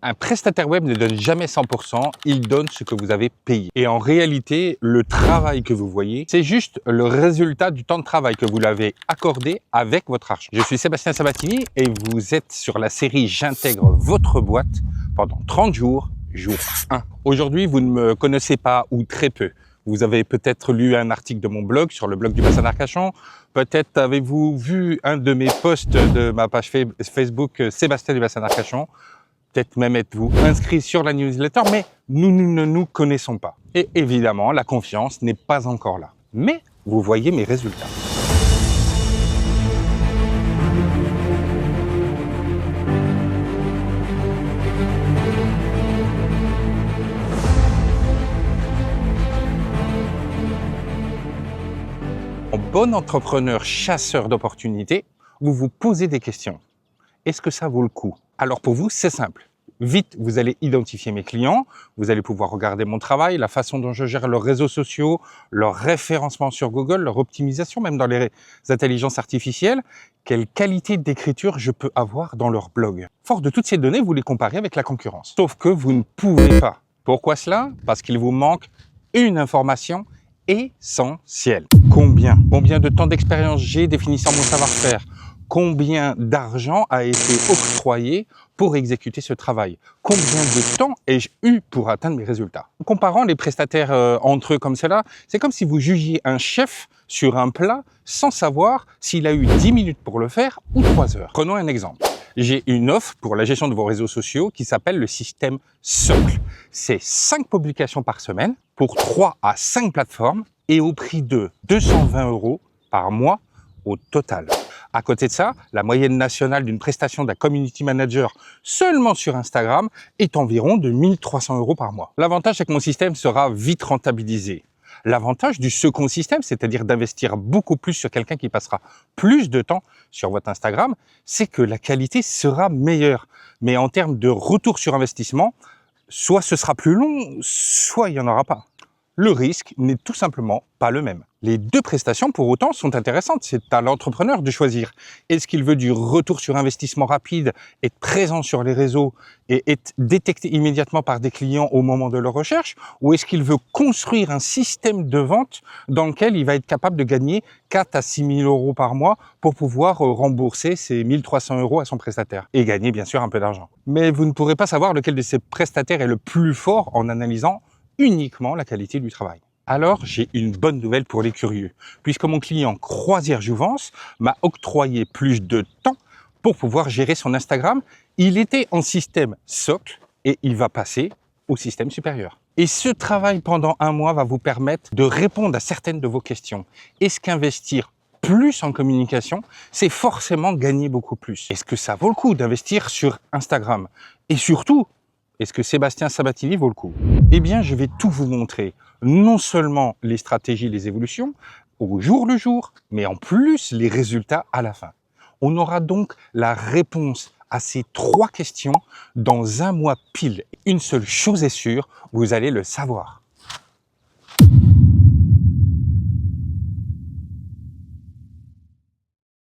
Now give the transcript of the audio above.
Un prestataire web ne donne jamais 100%, il donne ce que vous avez payé. Et en réalité, le travail que vous voyez, c'est juste le résultat du temps de travail que vous l'avez accordé avec votre argent. Je suis Sébastien Sabatini et vous êtes sur la série J'intègre votre boîte pendant 30 jours, jour 1. Aujourd'hui, vous ne me connaissez pas ou très peu. Vous avez peut-être lu un article de mon blog sur le blog du bassin d'Arcachon. Peut-être avez-vous vu un de mes posts de ma page Facebook Sébastien du bassin d'Arcachon. Peut-être même êtes-vous inscrit sur la newsletter, mais nous ne nous connaissons pas. Et évidemment, la confiance n'est pas encore là. Mais vous voyez mes résultats. En bon entrepreneur chasseur d'opportunités, vous vous posez des questions. Est-ce que ça vaut le coup? Alors pour vous, c'est simple. Vite, vous allez identifier mes clients, vous allez pouvoir regarder mon travail, la façon dont je gère leurs réseaux sociaux, leur référencement sur Google, leur optimisation, même dans les intelligences artificielles, quelle qualité d'écriture je peux avoir dans leur blog. Fort de toutes ces données, vous les comparez avec la concurrence. Sauf que vous ne pouvez pas. Pourquoi cela? Parce qu'il vous manque une information essentielle. Combien de temps d'expérience j'ai définissant mon savoir-faire? Combien d'argent a été octroyé pour exécuter ce travail? Combien de temps ai-je eu pour atteindre mes résultats? En comparant les prestataires entre eux comme cela, c'est comme si vous jugiez un chef sur un plat sans savoir s'il a eu 10 minutes pour le faire ou 3 heures. Prenons un exemple. J'ai une offre pour la gestion de vos réseaux sociaux qui s'appelle le système Socle. C'est 5 publications par semaine pour 3 à 5 plateformes et au prix de 220 € par mois au total. À côté de ça, la moyenne nationale d'une prestation d'un community manager seulement sur Instagram est environ de 1300 € par mois. L'avantage, c'est que mon système sera vite rentabilisé. L'avantage du second système, c'est-à-dire d'investir beaucoup plus sur quelqu'un qui passera plus de temps sur votre Instagram, c'est que la qualité sera meilleure. Mais en termes de retour sur investissement, soit ce sera plus long, soit il n'y en aura pas. Le risque n'est tout simplement pas le même. Les deux prestations, pour autant, sont intéressantes. C'est à l'entrepreneur de choisir. Est-ce qu'il veut du retour sur investissement rapide, être présent sur les réseaux et être détecté immédiatement par des clients au moment de leur recherche? Ou est-ce qu'il veut construire un système de vente dans lequel il va être capable de gagner 4 à 6 000 € par mois pour pouvoir rembourser ses 1300 € à son prestataire et gagner bien sûr un peu d'argent? Mais vous ne pourrez pas savoir lequel de ces prestataires est le plus fort en analysant uniquement la qualité du travail. Alors, j'ai une bonne nouvelle pour les curieux, puisque mon client Croisière Jouvence m'a octroyé plus de temps pour pouvoir gérer son Instagram. Il était en système Socle et il va passer au système supérieur. Et ce travail pendant 1 mois va vous permettre de répondre à certaines de vos questions. Est-ce qu'investir plus en communication, c'est forcément gagner beaucoup plus? Est-ce que ça vaut le coup d'investir sur Instagram? Et surtout, est-ce que Sébastien Sabatini vaut le coup? Eh bien, je vais tout vous montrer. Non seulement les stratégies, les évolutions, au jour le jour, mais en plus les résultats à la fin. On aura donc la réponse à ces 3 questions dans 1 mois pile. Une seule chose est sûre, vous allez le savoir.